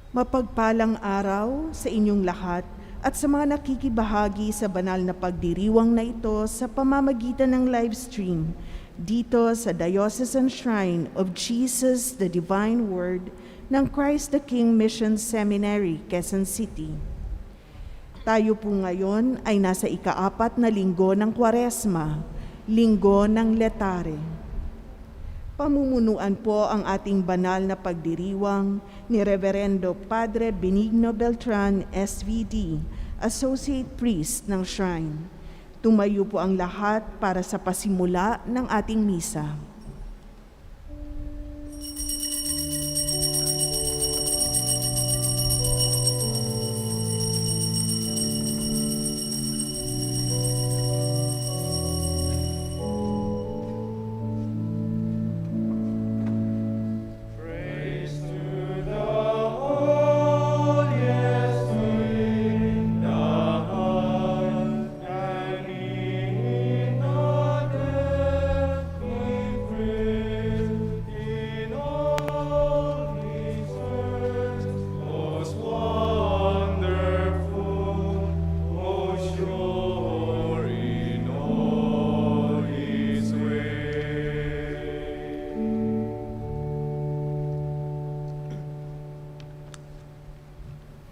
Mapagpalang araw sa inyong lahat at sa mga nakikibahagi sa banal na pagdiriwang na ito sa pamamagitan ng live stream dito sa Diocesan Shrine of Jesus the Divine Word ng Christ the King Mission Seminary, Quezon City. Tayo po ngayon ay nasa ika-4 na linggo ng Kwaresma, linggo ng Letare. Pamumunuan po ang ating banal na pagdiriwang ni Reverendo Padre Benigno Beltran, SVD, Associate Priest ng Shrine. Tumayo po ang lahat para sa pasimula ng ating misa.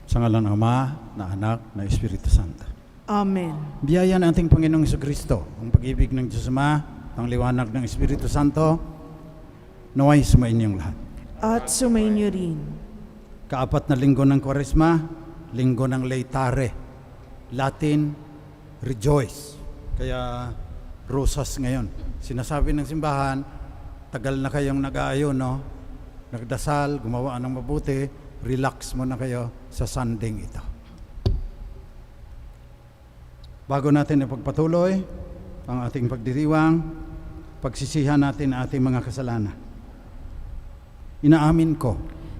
Sa ngalan ng Ama, na Anak, na Espiritu Santo. Amen. Biyaya ng ating Panginoong Jesucristo, ang pag-ibig ng Diyos Ama, ang liwanag ng Espiritu Santo, naway sumainyong lahat. At sumainyo rin. Kaapat na linggo ng Kwaresma, linggo ng Laetare. Latin, rejoice. Kaya rosas ngayon. Sinasabi ng simbahan, tagal na kayong nag-aayon, no? Nagdasal, gumawa ng mabuti, relax mo na kayo sa Sunding ito. Bago natin ipagpatuloy ang ating pagdiriwang, pagsisihan natin ang ating mga kasalanan. Inaamin ko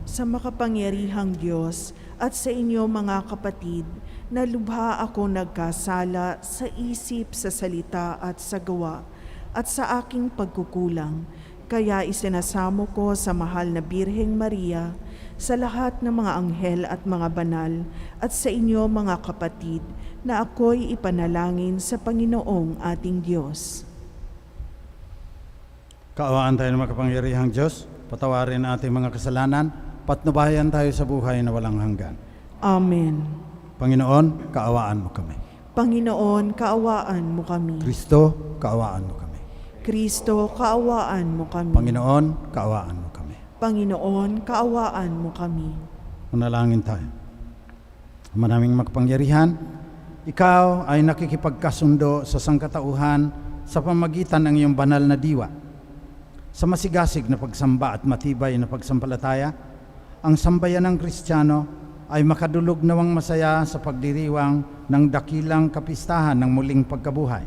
Sa makapangyarihang Diyos at sa inyo mga kapatid, na lubha ako nagkasala sa isip, sa salita at sa gawa, at sa aking pagkukulang. Kaya isinasamo ko sa mahal na Birheng Maria, sa lahat ng mga anghel at mga banal, at sa inyo mga kapatid, na ako'y ipanalangin sa Panginoong ating Diyos. kaawaan tayo ng makapangyarihang Diyos, patawarin ang ating mga kasalanan, patnubayan tayo sa buhay na walang hanggan. Amen. Panginoon, kaawaan mo kami. Panginoon, kaawaan mo kami. Kristo, kaawaan mo kami. Kristo, kaawaan mo kami. Panginoon, kaawaan mo kami. Panginoon, kaawaan mo kami. Manalangin tayo. Ama naming makapangyarihan, ikaw ay nakikipagkasundo sa sangkatauhan sa pamagitan ng iyong banal na diwa. Sa masigasig na pagsamba at matibay na pagsampalataya, ang sambayan ng Kristiyano ay makadulog nawang masaya sa pagdiriwang ng dakilang kapistahan ng muling pagkabuhay.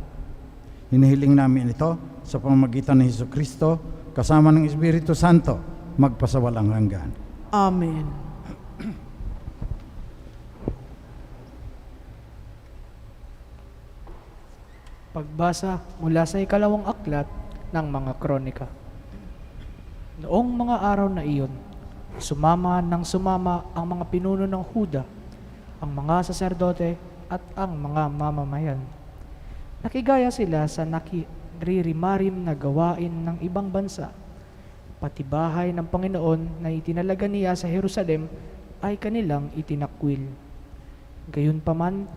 Hinihiling namin ito sa pamamagitan ng Jesucristo kasama ng Espiritu Santo magpasawalang hanggan. Amen. Pagbasa mula sa ikalawang aklat ng mga kronika. Noong mga araw na iyon, sumama ang mga pinuno ng Huda, ang mga saserdote at ang mga mamamayan. Nakigaya sila sa nakiririmarim na gawain ng ibang bansa. Pati bahay ng Panginoon na itinalaga niya sa Jerusalem ay kanilang itinakwil. Gayunpaman,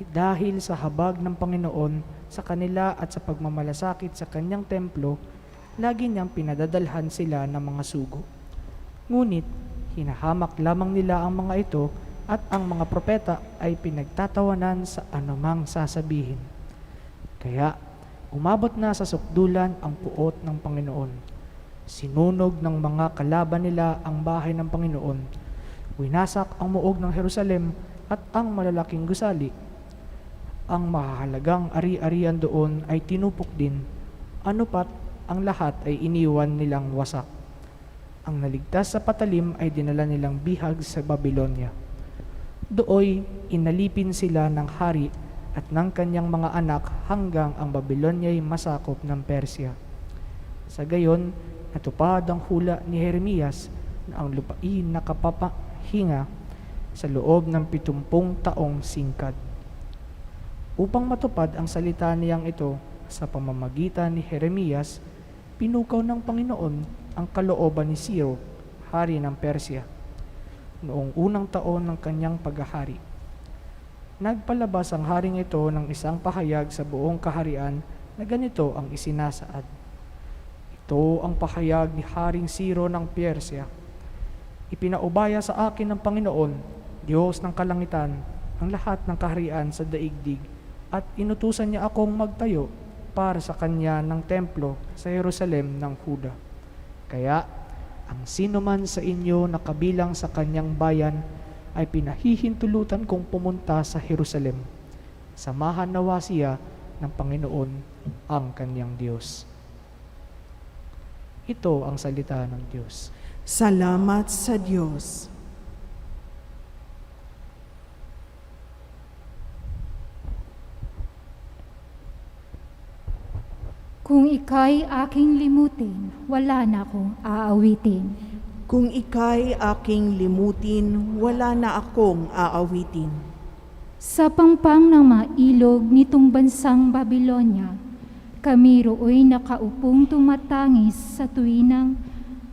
dahil sa habag ng Panginoon sa kanila at sa pagmamalasakit sa kanyang templo, lagi niyang pinadadalhan sila ng mga sugo. Ngunit, hinahamak lamang nila ang mga ito at ang mga propeta ay pinagtatawanan sa anumang sasabihin. Kaya, umabot na sa sukdulan ang puot ng Panginoon. Sinunog ng mga kalaban nila ang bahay ng Panginoon. Winasak ang muog ng Jerusalem at ang malalaking gusali. Ang mahahalagang ari-arian doon ay tinupok din. Ano pat, ang lahat ay iniwan nilang wasak. Ang naligtas sa patalim ay dinala nilang bihag sa Babylonia. Dooy inalipin sila ng hari at ng kanyang mga anak hanggang ang Babilonya'y masakop ng Persya. Sa gayon, natupad ang hula ni Jeremias na ang lupain nakapapahinga sa loob ng 70 taong singkad. Upang matupad ang salita niyang ito, sa pamamagitan ni Jeremias, pinukaw ng Panginoon ang kalooban ni Ciro, hari ng Persya, noong unang taon ng kanyang paghahari. Nagpalabas ang haring ito ng isang pahayag sa buong kaharian na ganito ang isinasaad. Ito ang pahayag ni Haring Ciro ng Persya. Ipinaubaya sa akin ng Panginoon, Diyos ng kalangitan, ang lahat ng kaharian sa daigdig, at inutusan niya akong magtayo para sa kanya ng templo sa Jerusalem ng Huda. Kaya, ang sino man sa inyo na kabilang sa kanyang bayan ay pinahihintulutan kong pumunta sa Jerusalem. Samahan nawa siya ng Panginoon ang kanyang Diyos. Ito ang salita ng Diyos. Salamat sa Diyos. Kung ika'y aking limutin, wala na akong aawitin. Kung ika'y aking limutin, wala na akong aawitin. Sa pangpang ng mga ilog nitong bansang Babilonya, kami roo'y nakaupong tumatangis sa tuwinang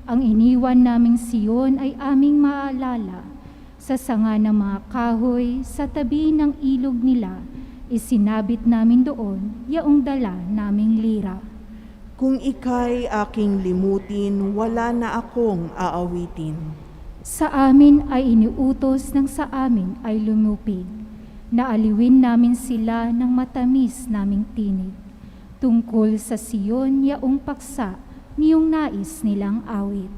ang iniwan naming Siyon ay aming maalala. Sa sanga ng mga kahoy, sa tabi ng ilog nila, isinabit namin doon yaong dala naming lira. Kung ika'y aking limutin, wala na akong aawitin. Sa amin ay iniutos ng sa amin ay lumupig. Naaliwin namin sila ng matamis naming tinig. Tungkol sa Siyon yaong paksa niyong nais nilang awit.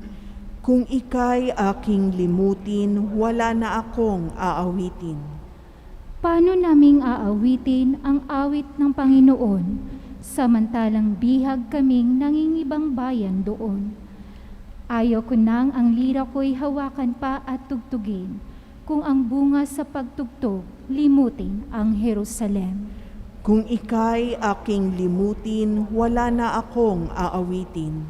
Kung ika'y aking limutin, wala na akong aawitin. Paano naming aawitin ang awit ng Panginoon, samantalang bihag kaming nangingibang bayan doon? Ayaw ko nang ang lira ko'y hawakan pa at tugtugin, kung ang bunga sa pagtugtog, limutin ang Jerusalem. Kung ika'y aking limutin, wala na akong aawitin.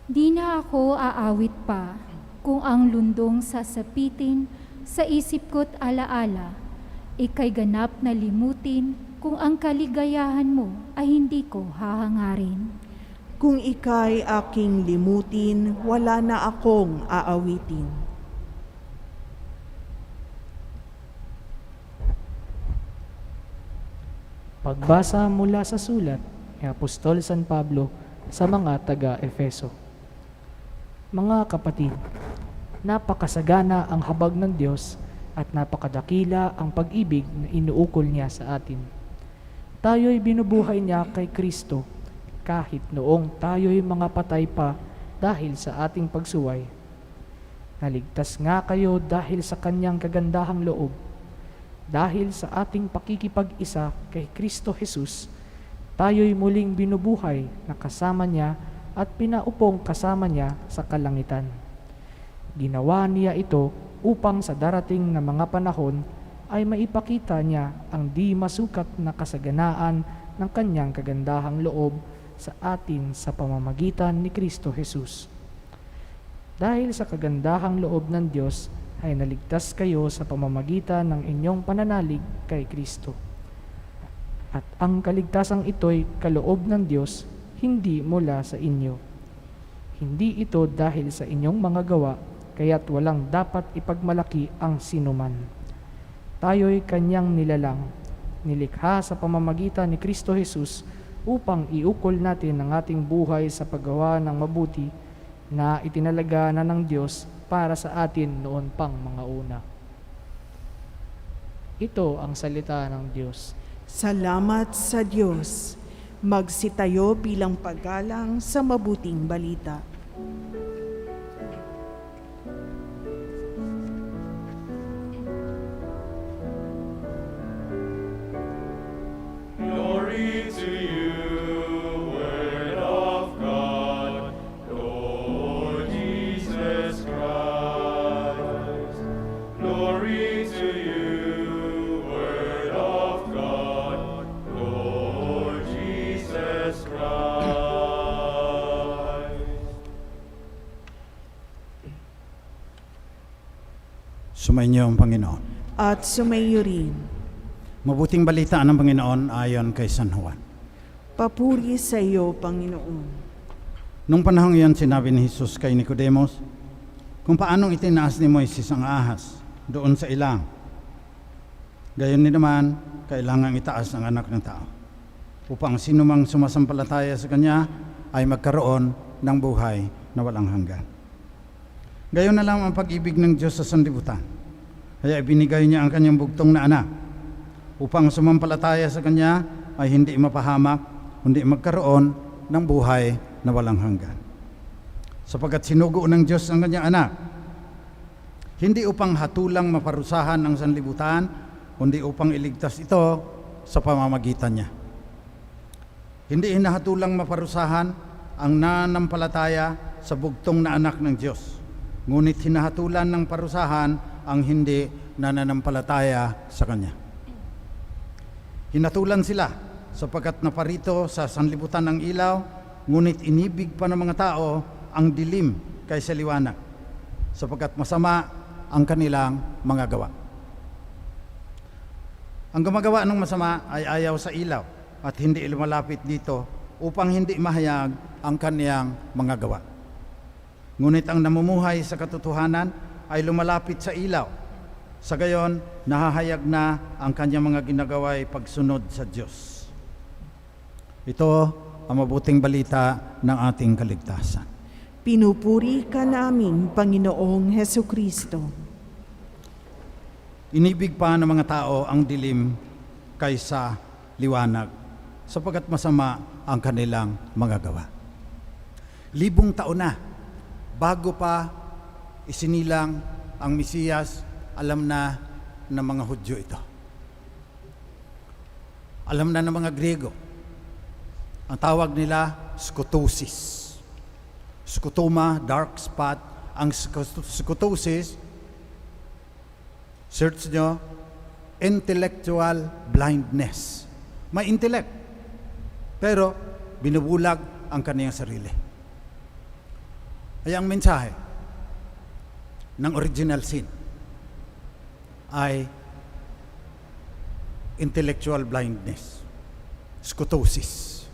Di na ako aawit pa, kung ang lundong sasapitin, sa isip ko't alaala, ika'y ganap na limutin, kung ang kaligayahan mo ay hindi ko hahangarin. Kung ika'y aking limutin, wala na akong aawitin. Pagbasa mula sa sulat ni Apostol San Pablo sa mga taga-Efeso. Mga kapatid, napakasagana ang habag ng Diyos at napakadakila ang pag-ibig na inuukol niya sa atin. Tayo'y binubuhay niya kay Kristo kahit noong tayo'y mga patay pa dahil sa ating pagsuway. Naligtas nga kayo dahil sa kanyang kagandahang loob. Dahil sa ating pakikipag-isa kay Kristo Jesus, tayo'y muling binubuhay na kasama niya at pinaupong kasama niya sa kalangitan. Ginawa niya ito upang sa darating na mga panahon ay maipakita niya ang di masukat na kasaganaan ng kanyang kagandahang loob sa atin sa pamamagitan ni Kristo Jesus. Dahil sa kagandahang loob ng Diyos ay naligtas kayo sa pamamagitan ng inyong pananalig kay Kristo. At ang kaligtasang ito'y kaloob ng Diyos, hindi mula sa inyo. Hindi ito dahil sa inyong mga gawa, kaya't walang dapat ipagmalaki ang sinuman. Tayo'y kanyang nilalang, nilikha sa pamamagitan ni Kristo Jesus upang iukol natin ang ating buhay sa paggawa ng mabuti na itinalaga na ng Diyos para sa atin noon pang mga una. Ito ang salita ng Diyos. Salamat sa Diyos. Magsitayo bilang paggalang sa mabuting balita. Glory to you, Word of God, Lord Jesus Christ. Glory to you, Word of Sumainyo ang Panginoon. at sumayo rin. Mabuting balita ng Panginoon ayon kay San Juan. Papuri sa iyo, Panginoon. Nung panahong iyon, sinabi ni Jesus kay Nicodemos, kung paanong itinaas ni Moises ang ahas doon sa ilang, gayon din naman, kailangang itaas ang anak ng tao, upang sinumang sumasampalataya sa Kanya ay magkaroon ng buhay na walang hanggan. Gayon na lang ang pag-ibig ng Diyos sa sanlibutan. Kaya ibinigay niya ang Kanyang bugtong na anak, upang sumampalataya sa Kanya ay hindi mapahamak, kundi magkaroon ng buhay na walang hanggan. Sapagkat sinugo ng Diyos ang Kanyang anak, hindi upang hatulang maparusahan ang sanlibutan, kundi upang iligtas ito sa pamamagitan niya. Hindi hinahatulang maparusahan ang nananampalataya sa bugtong na anak ng Diyos, ngunit hinahatulan ng parusahan ang hindi nananampalataya sa Kanya. Hinatulan sila sapagkat naparito sa sanlibutan ng ilaw, ngunit inibig pa ng mga tao ang dilim kaysa liwanag, sapagkat masama ang kanilang mga gawa. Ang gumagawa ng masama ay ayaw sa ilaw at hindi lumalapit dito upang hindi mahayag ang kaniyang mga gawa. Ngunit ang namumuhay sa katotohanan ay lumalapit sa ilaw. Sa gayon, nahahayag na ang kanyang mga ginagawa'y pagsunod sa Diyos. Ito ang mabuting balita ng ating kaligtasan. Pinupuri ka namin, Panginoong Hesukristo. Inibig pa ng mga tao ang dilim kaysa liwanag, sapagkat masama ang kanilang mga gawa. 1000 taon na bago pa isinilang ang Mesiyas, alam na ng mga Hudyo ito. Alam na ng mga Grego. Ang tawag nila scotosis. Scotoma, dark spot. Ang scotosis, search nyo, intellectual blindness. May intellect, pero binubulag ang kaniyang sarili. Ay ang mensahe ng original sin ay intellectual blindness, scotosis.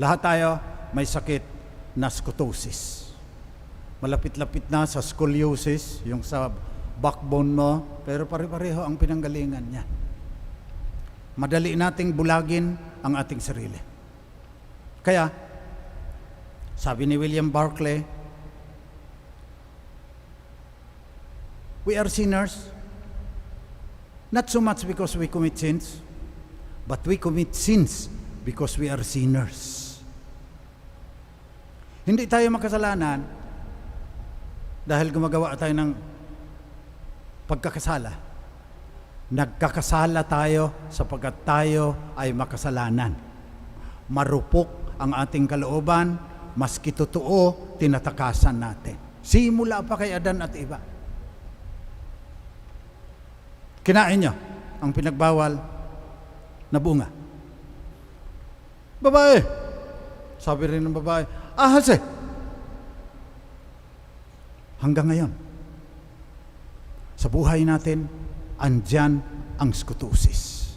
Lahat tayo may sakit na scotosis. Malapit-lapit na sa scoliosis, yung sa backbone mo, pero pare-pareho ang pinanggalingan niya. Madali nating bulagin ang ating sarili. Kaya, sabi ni William Barclay, we are sinners, not so much because we commit sins, but we commit sins because we are sinners. Hindi tayo makasalanan dahil gumagawa tayo ng pagkakasala. Nagkakasala tayo sapagkat tayo ay makasalanan. Marupok ang ating kalooban, maski totoo, tinatakasan natin. Simula pa kay Adan at Eva. Kinain niyo ang pinagbawal na bunga. Babae, sabi rin ng babae, ahas eh. Hanggang ngayon, sa buhay natin, andyan ang scotosis.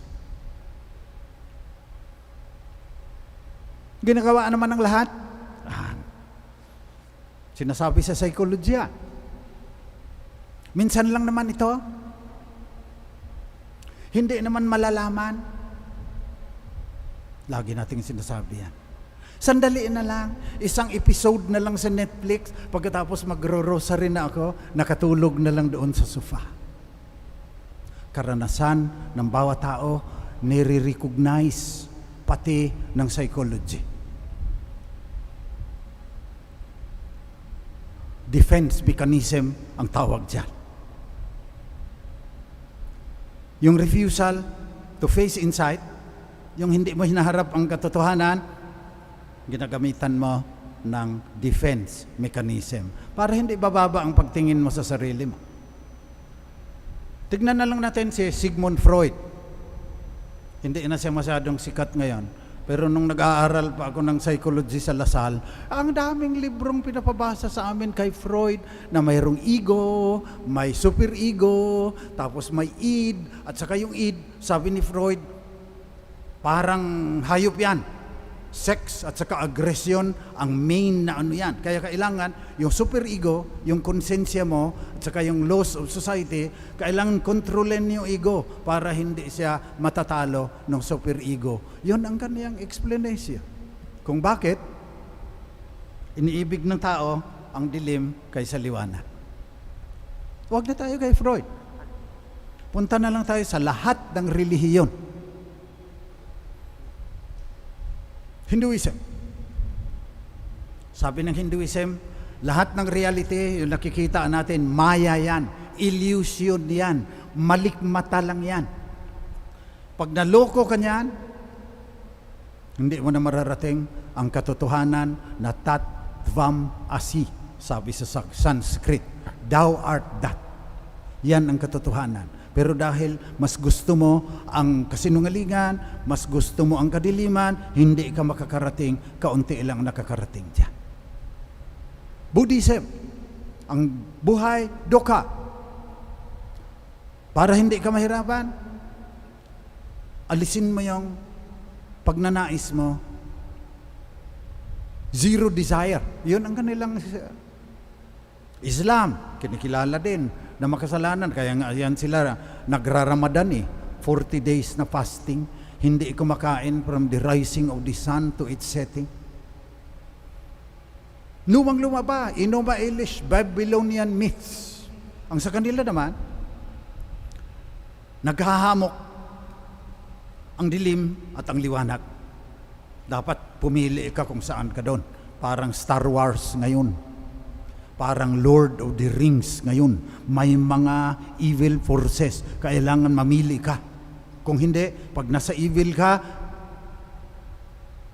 Ginagawa naman ng lahat. Sinasabi sa psikolohiya. Minsan lang naman ito. Hindi naman malalaman. Lagi nating sinasabi yan. Sandali na lang, isang episode na lang sa Netflix, pagkatapos magro-rosary na ako, nakatulog na lang doon sa sofa. Karanasan ng bawat tao, nire-recognize pati ng psychology. Defense mechanism ang tawag dyan. Yung refusal to face insight, yung hindi mo hinaharap ang katotohanan, ginagamitan mo ng defense mechanism para hindi bababa ang pagtingin mo sa sarili mo. Tignan na lang natin si Sigmund Freud. Hindi na siya masyadong sikat ngayon, Pero nung nag-aaral pa ako ng psychology sa Lasal, ang daming librong pinapabasa sa amin kay Freud na mayroong ego, may super ego, tapos may id, at saka yung id, sabi ni Freud, parang hayop yan. Sex at saka aggression ang main na ano yan. Kaya kailangan yung super ego, yung konsensya mo, at saka yung laws of society, kailangan kontrolin yung ego para hindi siya matatalo ng super ego. Yun ang kaniyang explanation. Kung bakit iniibig ng tao ang dilim kaysa liwanag. Huwag na tayo kay Freud. Punta na lang tayo sa lahat ng relihiyon. Hinduism. Sabi ng Hinduism, lahat ng reality, yung nakikita natin, maya yan, illusion yan, malikmata lang yan. Pag naloko ka niyan, hindi mo na mararating ang katotohanan na tat tvam asi, sabi sa Sanskrit, thou art that. Yan ang katotohanan. Pero dahil mas gusto mo ang kasinungalingan, mas gusto mo ang kadiliman, hindi ka makakarating, kaunti lang nakakarating dyan. Buddhism, ang buhay, dukkha. Para hindi ka mahirapan, alisin mo yung pagnanais mo, zero desire. Yun ang kanilang Islam, kinikilala din na makasalanan. Kaya nga yan sila nagraramadan 40 days na fasting, hindi kumakain from the rising of the sun to its setting. Lumang lumaba, Enuma Elish, Babylonian myths. Ang sa kanila naman, naghahamok ang dilim at ang liwanag. Dapat pumili ka kung saan ka doon. Parang Star Wars ngayon. Parang Lord of the Rings ngayon. May mga evil forces. Kailangan mamili ka. Kung hindi, pag nasa evil ka,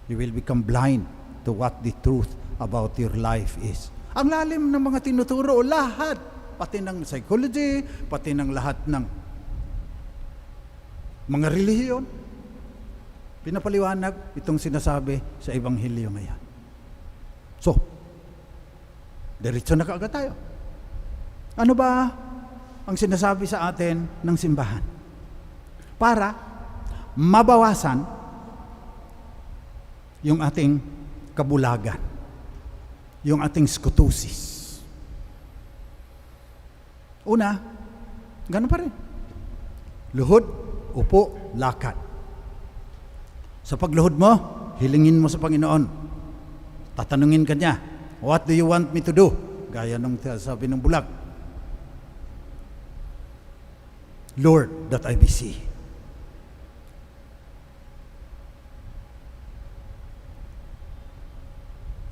you will become blind to what the truth about your life is. Ang lalim ng mga tinuturo, lahat. Pati ng psychology, pati ng lahat ng mga relihiyon. Pinapaliwanag itong sinasabi sa Ebanghelyo ngayon. So, diretso na kaagad tayo. Ano ba ang sinasabi sa atin ng simbahan? Para mabawasan yung ating kabulagan, yung ating skutusis. Una, gano'n pa rin. Luhod, upo, lakad. Sa pagluhod mo, hilingin mo sa Panginoon. Tatanungin ka niya, what do you want me to do? Gaya nung sabi ng bulag. Lord, that I may see.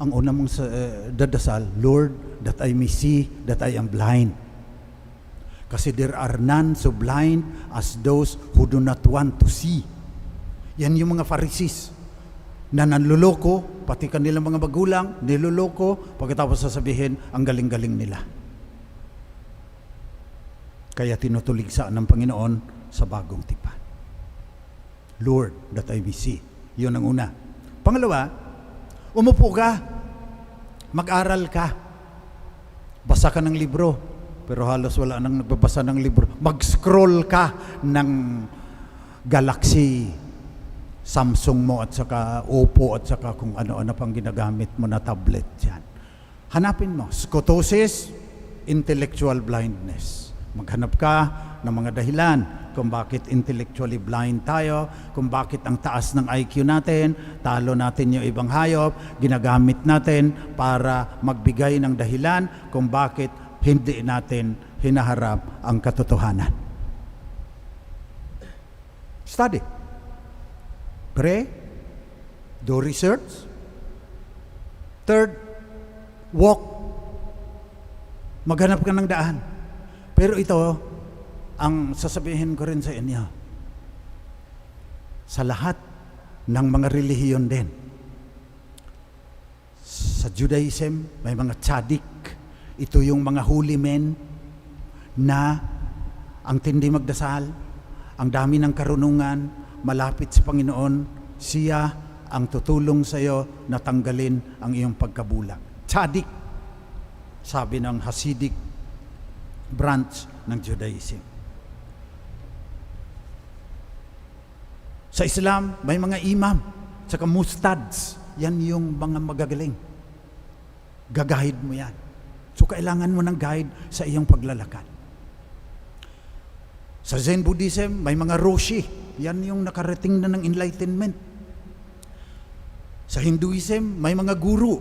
Ang una mong dadasal, Lord, that I may see, that I am blind. Kasi there are none so blind as those who do not want to see. Yan yung mga Pharisees na nanluloko, pati kanilang mga magulang, niluloko, pagkatapos sasabihin, ang galing-galing nila. Kaya tinutuligsa ng Panginoon sa bagong tipan. Lord, that I may see. Yun ang una. Pangalawa, umupo ka, mag-aral ka, basa ka ng libro, pero halos wala nang nagbabasa ng libro. Mag-scroll ka ng Galaxy, Samsung mo at saka Oppo at saka kung ano-ano pang ginagamit mo na tablet dyan. Hanapin mo, scotosis, intellectual blindness. Maghanap ka ng mga dahilan kung bakit intellectually blind tayo, kung bakit ang taas ng IQ natin, talo natin yung ibang hayop, ginagamit natin para magbigay ng dahilan kung bakit hindi natin hinaharap ang katotohanan. Study. Pray. Do research. Third, walk. Maghanap ka ng daan. Pero ito, ang sasabihin ko rin sa inyo, sa lahat ng mga relihiyon din, sa Judaism, may mga tzaddik. Ito yung mga holy men na ang tindi magdasal, ang dami ng karunungan, malapit sa Panginoon, siya ang tutulong sa iyo na tanggalin ang iyong pagkabulag. Tzadik, sabi ng Hasidic branch ng Judaism. Sa Islam, may mga imam, saka mustads. Yan yung mga magagaling. Gagahid mo yan. So kailangan mo ng guide sa iyong paglalakad. Sa Zen Buddhism, may mga Roshi. Yan yung nakarating na ng enlightenment. Sa Hinduism, may mga guru.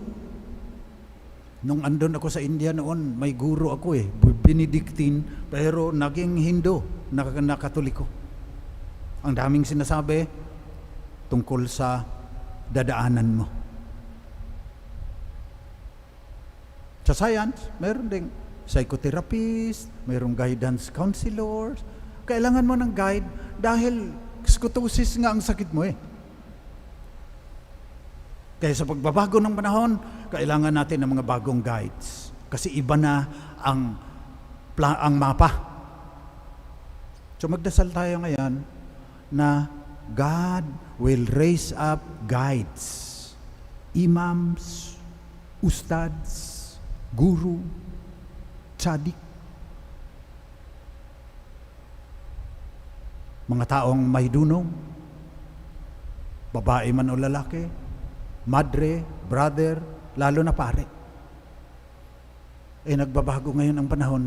Nung andun ako sa India noon, may guru ako Benedictine, pero naging Hindu, na Katoliko. Ang daming sinasabi tungkol sa dadaanan mo. Sa science, mayroon ding psychotherapist, mayroong guidance counselors. Kailangan mo ng guide dahil scoliosis nga ang sakit mo Kaya sa pagbabago ng panahon, kailangan natin ng mga bagong guides. Kasi iba na ang mapa. So magdasal tayo ngayon na God will raise up guides, imams, ustads, guru, tzadik. Mga taong may dunong, babae man o lalaki, madre, brother, lalo na pare. Nagbabago ngayon ang panahon.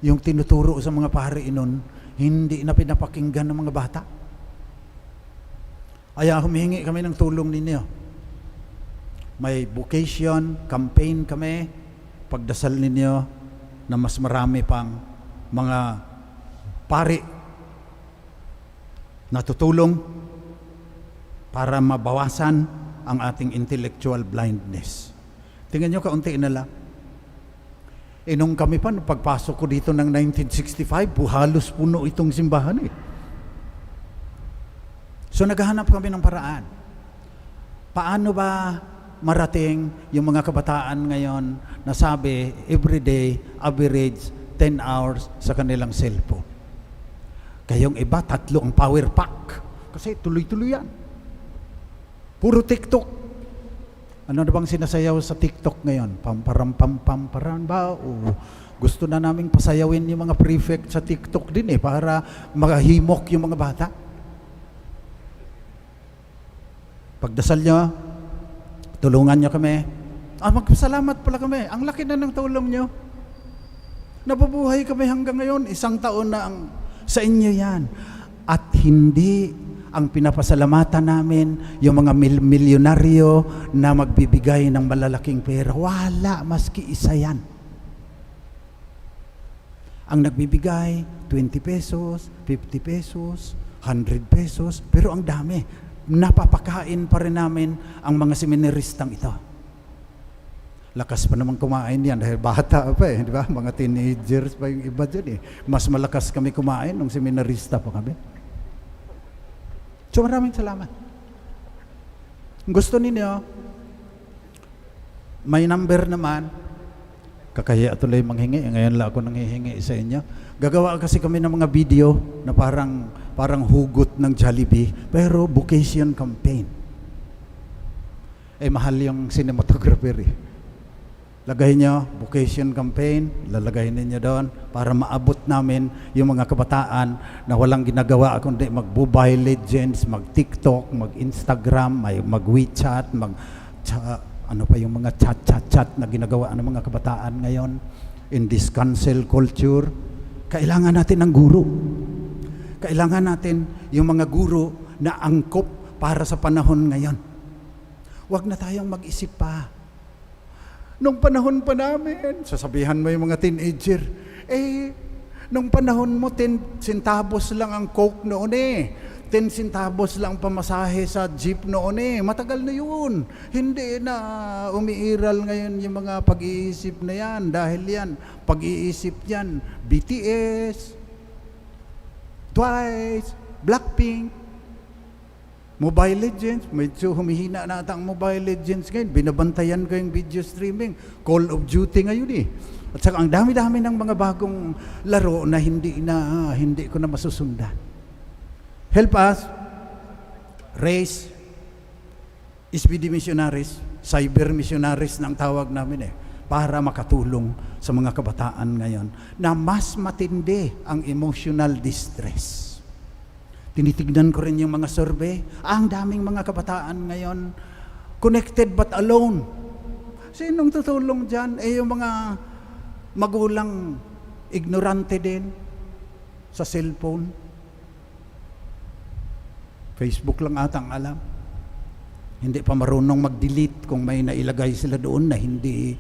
Yung tinuturo sa mga pare inon, hindi na pinapakinggan ng mga bata. Kaya humihingi kami ng tulong ninyo. May vocation, campaign kami, pagdasal ninyo na mas marami pang mga pare na tutulong para mabawasan ang ating intellectual blindness. Tingnan nyo, kaunti na lang. Nung kami pa, pagpasok ko dito ng 1965, halos puno itong simbahan So naghahanap kami ng paraan. Paano ba marating yung mga kabataan ngayon na sabi, everyday, average, 10 hours sa kanilang cellphone. Kayong iba, 3 ang power pack. Kasi tuloy-tuloy yan. Puro TikTok. Ano na bang sinasayaw sa TikTok ngayon? Pamparam ba? O gusto na naming pasayawin yung mga prefect sa TikTok din para makahimok yung mga bata. Pagdasal nyo, tulungan nyo kami. Magpasalamat pala kami. Ang laki na ng tulong nyo. Nabubuhay kami hanggang ngayon. 1 taon na sa inyo yan. At hindi ang pinapasalamatan namin yung mga milyonaryo na magbibigay ng malalaking pera. Wala, maski isa yan. Ang nagbibigay, 20 pesos, 50 pesos, 100 pesos, pero ang dami. Napapakain pa rin namin ang mga seminaristang ito. Lakas pa naman kumain yan dahil bata pa di ba? Mga teenagers pa yung iba dyan Mas malakas kami kumain nung seminarista pa kami. So maraming salamat. Gusto ninyo, may number naman, kakaya tuloy manghingi, ngayon lang ako nanghihingi sa inyo. Gagawa kasi kami ng mga video na parang hugot ng Jollibee, pero vocation campaign. Mahal yung cinematographer Lagay nyo, vocation campaign, lalagay ninyo doon para maabot namin yung mga kabataan na walang ginagawa kundi mag-Mobile Legends, mag-TikTok, mag-Instagram, mag-WeChat, ano pa yung mga chat na ginagawa ng mga kabataan ngayon in this cancel culture. Kailangan natin ng guro. Kailangan natin yung mga guro na angkop para sa panahon ngayon. Huwag na tayong mag-isip pa. Nung panahon pa namin, sasabihan mo yung mga teenager, nung panahon mo, 10 centavos lang ang Coke noon 10 centavos lang pamasahe sa jeep noon Matagal na yun. Hindi na umiiral ngayon yung mga pag-iisip na yan. Dahil yan, pag-iisip yan, BTS, Twice, Blackpink, Mobile Legends, medyo humihina na ata ang Mobile Legends ngayon. Binabantayan ko yung video streaming. Call of Duty ngayon At saka ang dami-dami ng mga bagong laro na hindi ko na masusundan. Help us raise SPD missionaries, cyber missionaries ng tawag namin para makatulong sa mga kabataan ngayon na mas matindi ang emotional distress. Tinitignan ko rin yung mga survey. Ang daming mga kabataan ngayon connected but alone. Sinong tutulong dyan? Yung mga magulang ignorante din sa cellphone. Facebook lang atang alam. Hindi pa marunong mag-delete kung may nailagay sila doon na hindi,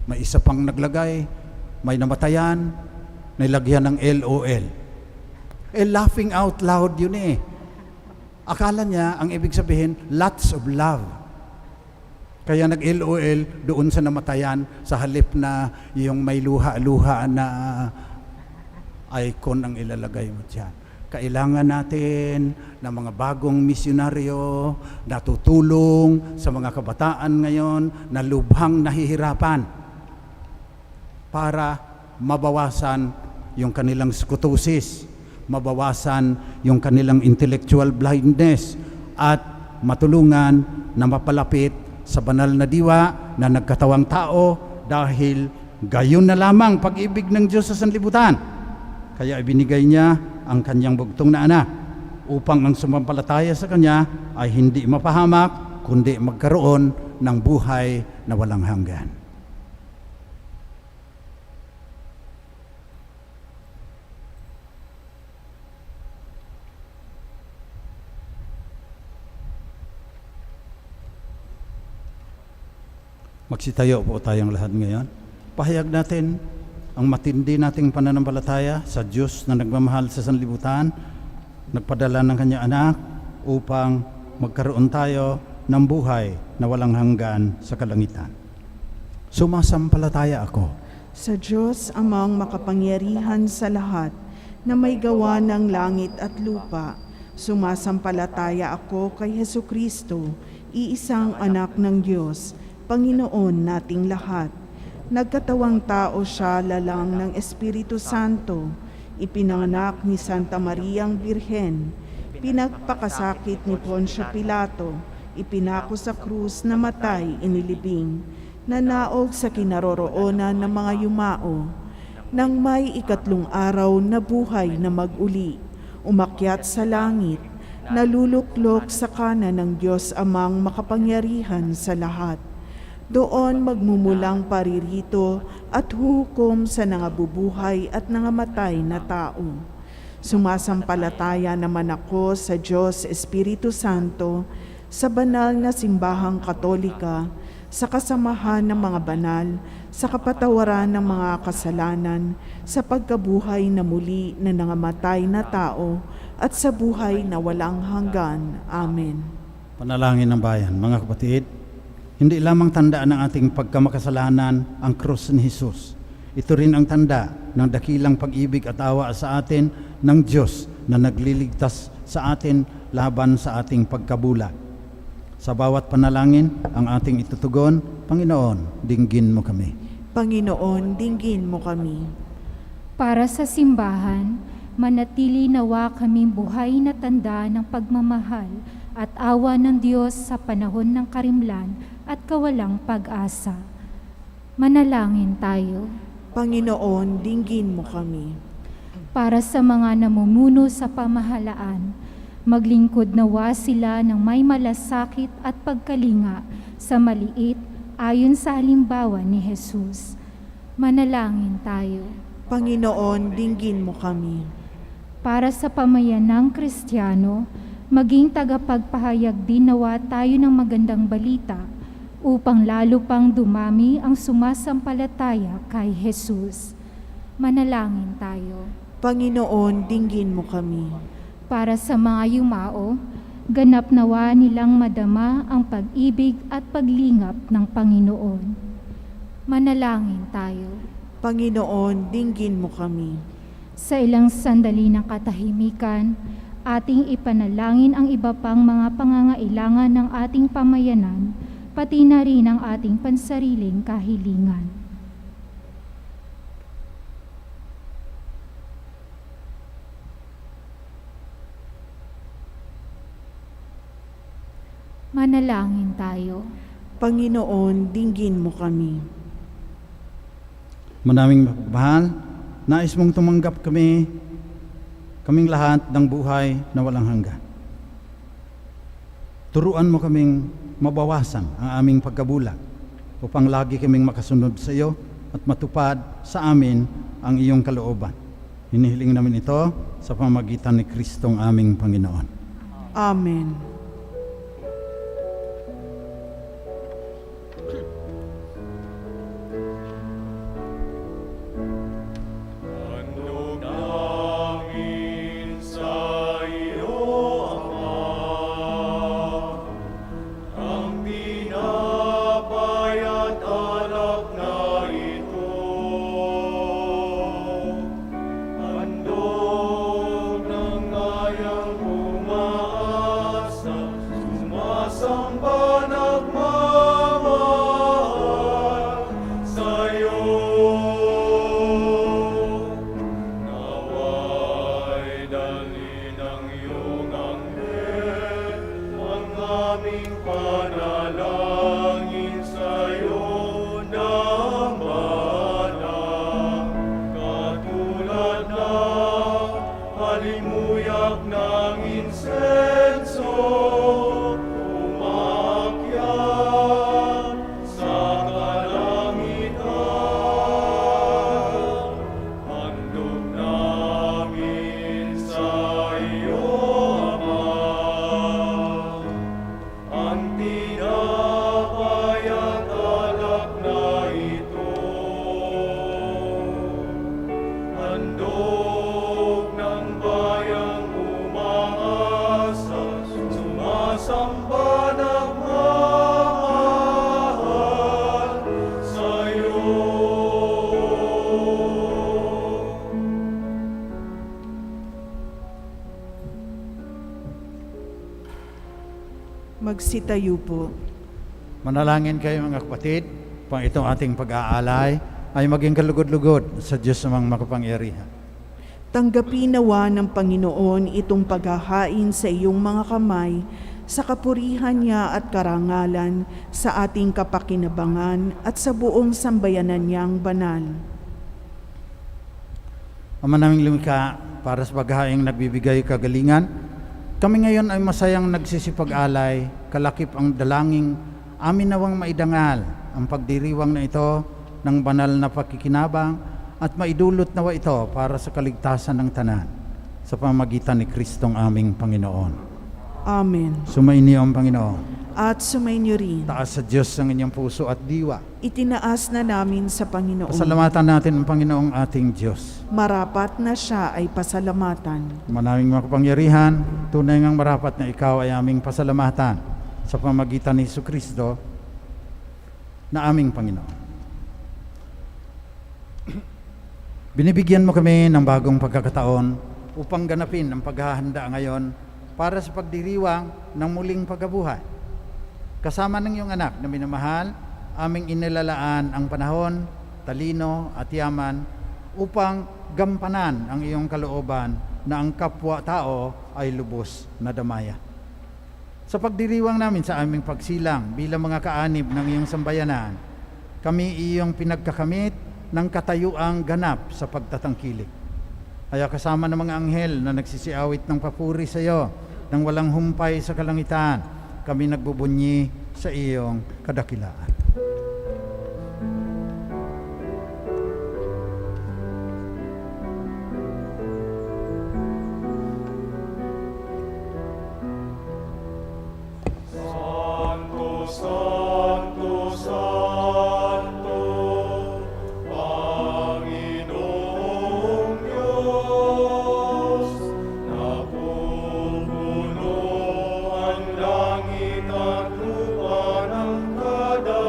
may isa pang naglagay, may namatayan, nilagyan ng LOL. Laughing out loud yun Akala niya, ang ibig sabihin, lots of love. Kaya nag-LOL doon sa namatayan sa halip na yung may luha-luha na icon ang ilalagay mo dyan. Kailangan natin ng mga bagong misyonaryo na tutulong sa mga kabataan ngayon na lubhang nahihirapan para mabawasan yung kanilang skutusis, mabawasan yung kanilang intellectual blindness, at matulungan na mapalapit sa banal na diwa na nagkatawang tao dahil gayon na lamang pag-ibig ng Diyos sa sanlibutan. Kaya ibinigay niya ang kanyang bugtong na anak upang ang sumampalataya sa kanya ay hindi mapahamak kundi magkaroon ng buhay na walang hanggan. Magsitayo po tayong lahat ngayon. Pahayag natin ang matindi nating pananampalataya sa Diyos na nagmamahal sa sanlibutan, nagpadala ng kanyang anak upang magkaroon tayo ng buhay na walang hanggan sa kalangitan. Sumasampalataya ako Sa Diyos amang makapangyarihan sa lahat, na may gawa ng langit at lupa. Sumasampalataya ako kay Hesukristo, iisang anak ng Diyos, Panginoon nating lahat. Nagkatawang tao siya lalang ng Espiritu Santo, ipinanganak ni Santa Mariang Birhen, pinagpakasakit ni Poncio Pilato, ipinako sa krus, namatay, inilibing, nanaog sa kinaroroonan ng mga yumao, nang may ikatlong araw na buhay na mag-uli, umakyat sa langit, naluluklok sa kanan ng Diyos amang makapangyarihan sa lahat. Doon magmumulang paririto at huhukom sa nangabubuhay at nangamatay na tao. Sumasampalataya naman ako sa Diyos Espiritu Santo, sa banal na simbahang katolika, sa kasamahan ng mga banal, sa kapatawaran ng mga kasalanan, sa pagkabuhay na muli na nangamatay na tao, at sa buhay na walang hanggan. Amen. Panalangin ng bayan. Mga kapatid, hindi lamang tandaan ng ating pagkamakasalanan ang krus ni Jesus. Ito rin ang tanda ng dakilang pag-ibig at awa sa atin ng Diyos na nagliligtas sa atin laban sa ating pagkabulag. Sa bawat panalangin ang ating itutugon, Panginoon, dinggin mo kami. Panginoon, dinggin mo kami. Para sa simbahan, manatili nawa kaming buhay na tanda ng pagmamahal at awa ng Diyos sa panahon ng karimlan at kawalang pag-asa. Manalangin tayo. Panginoon, dinggin mo kami. Para sa mga namumuno sa pamahalaan, maglingkod nawa sila ng may malasakit at pagkalinga sa maliit ayon sa halimbawa ni Jesus. Manalangin tayo. Panginoon, dinggin mo kami. Para sa pamayanang Kristiyano, maging tagapagpahayag din nawa tayo ng magandang balita upang lalo pang dumami ang sumasampalataya kay Jesus. Manalangin tayo. Panginoon, dinggin mo kami. Para sa mga yumao, ganap nawa nilang madama ang pag-ibig at paglingap ng Panginoon. Manalangin tayo. Panginoon, dinggin mo kami. Sa ilang sandali ng katahimikan, ating ipanalangin ang iba pang mga pangangailangan ng ating pamayanan, pati na rin ang ating pansariling kahilingan. Manalangin tayo. Panginoon, dinggin mo kami. Manaming mapagmahal, nais mong tumanggap kaming lahat ng buhay na walang hanggan. Turuan mo kaming mabawasan ang aming pagkabulag upang lagi kaming makasunod sa iyo at matupad sa amin ang iyong kalooban. Hinihiling namin ito sa pamamagitan ni Kristong aming Panginoon. Amen. Handog namin sa iyo, Ama, ang tinapay at alak na ito. Handog ng ngayang umaasa, sumasamba nagmamahal sa'yo. Naway dalhin ng iyong anghel ang aming panalangin sa'yo ng banal. Katulad ng halimuyak ng insenso, umakyat sa kalangitan. Handog namin sa iyo, Ama, ang tinapay at alak na ito. Handog ng bayang umaasa, sumasamba nagmamahal sa'yo. Magsitayo po. Manalangin kayo mga kapatid, pang itong ating pag-aalay ay maging kalugod-lugod sa Diyos namang makapangyarihan. Tanggapin nawa ng Panginoon itong paghahain sa iyong mga kamay sa kapurihan niya at karangalan sa ating kapakinabangan at sa buong sambayanan niyang banal. Ama naming lumikha, para sa paghahaing nagbibigay kagalingan, kami ngayon ay masayang nagsisipag-alay, kalakip ang dalangin, amin nawang maidangal ang pagdiriwang na ito ng banal na pakikinabang at maidulot nawa ito para sa kaligtasan ng tanan sa pamamagitan ni Kristong aming Panginoon. Amen. Sumainyo ang Panginoon. At sumainyo rin. Taas sa Diyos ang inyong puso at diwa. Itinaas na namin sa Panginoon. Pasalamatan natin ang Panginoong ating Diyos. Marapat na siya ay pasalamatan. Manaming makapangyarihan, tunay ngang marapat na ikaw ay aming pasalamatan sa pamamagitan ni Jesucristo na aming Panginoon. Binibigyan mo kami ng bagong pagkakataon upang ganapin ang paghahanda ngayon para sa pagdiriwang ng muling pagkabuhay. Kasama ng iyong anak na minamahal, aming inilalaan ang panahon, talino at yaman upang gampanan ang iyong kalooban na ang kapwa-tao ay lubos na damaya. Sa pagdiriwang namin sa aming pagsilang bilang mga kaanib ng iyong sambayanan, kami iyong pinagkakamit ng katayuang ganap sa pagtatangkilik. Kaya kasama ng mga anghel na nagsisiawit ng papuri sa iyo nang walang humpay sa kalangitan, kami nagbubunyi sa iyong kadakilaan. Santo, Santo, Santo, Panginoong Diyos, napupuno ang langit at lupa ng kadaliman.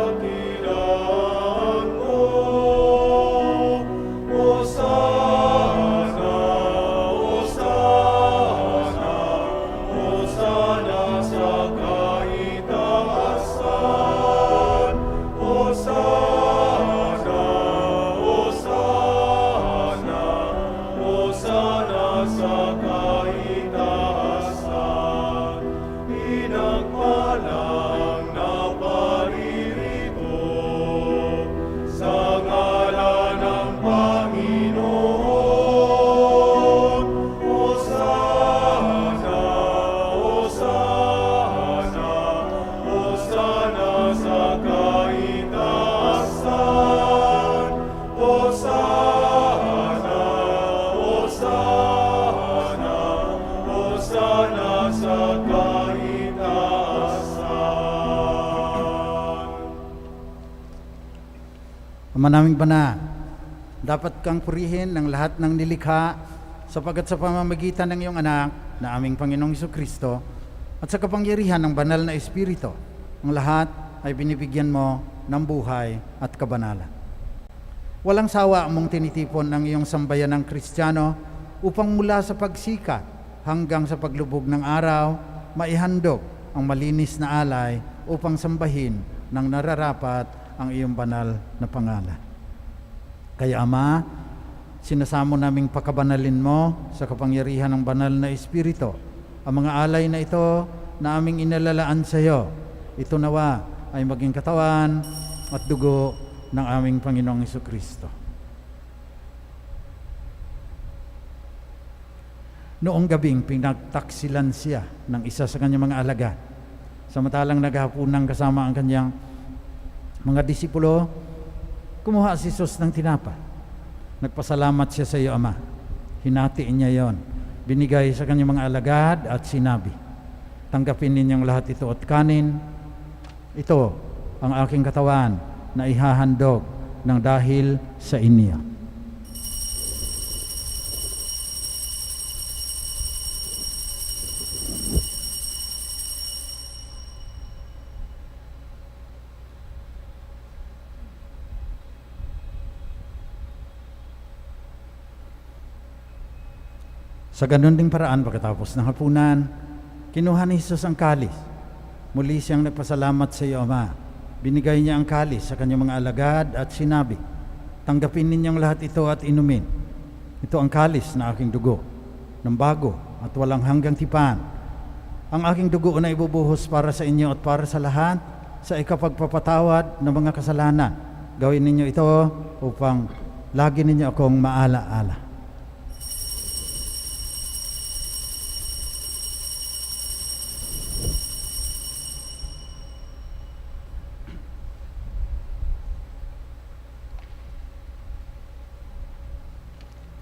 Ama naming banal, dapat kang purihin ng lahat ng nilikha sapagkat sa pamamagitan ng iyong anak na aming Panginoong Jesucristo at sa kapangyarihan ng banal na Espiritu, ang lahat ay binibigyan mo ng buhay at kabanalan. Walang sawa mong tinitipon ang iyong sambayan ng Kristiyano upang mula sa pagsikat hanggang sa paglubog ng araw, maihandog ang malinis na alay upang sambahin ng nararapat ang iyong banal na pangalan. Kaya Ama, sinasamo naming pakabanalin mo sa kapangyarihan ng banal na Espiritu ang mga alay na ito na aming inalalaan sa iyo. Ito nawa ay maging katawan at dugo ng aming Panginoong Jesucristo. Noong gabing pinagtaksilan siya ng isa sa kanyang mga alagad, samantalang naghahaponan kasama ang kanyang mga disipulo, kumuha si Jesus ng tinapay. Nagpasalamat siya sa iyo, Ama. Hinatiin niya yon. Binigay sa kanyang mga alagad at sinabi, tanggapin ninyong lahat ito at kanin. Ito ang aking katawan na ihahandog ng dahil sa inyo. Sa ganun ding paraan, pagkatapos ng hapunan, kinuha ni Jesus ang kalis. Muli siyang nagpasalamat sa iyo, Ama. Binigay niya ang kalis sa kanyang mga alagad at sinabi, tanggapin ninyong lahat ito at inumin. Ito ang kalis na aking dugo, ng bago at walang hanggang tipan. Ang aking dugo na ibubuhos para sa inyo at para sa lahat sa ikapagpapatawad ng mga kasalanan. Gawin ninyo ito upang lagi ninyo akong maala-ala.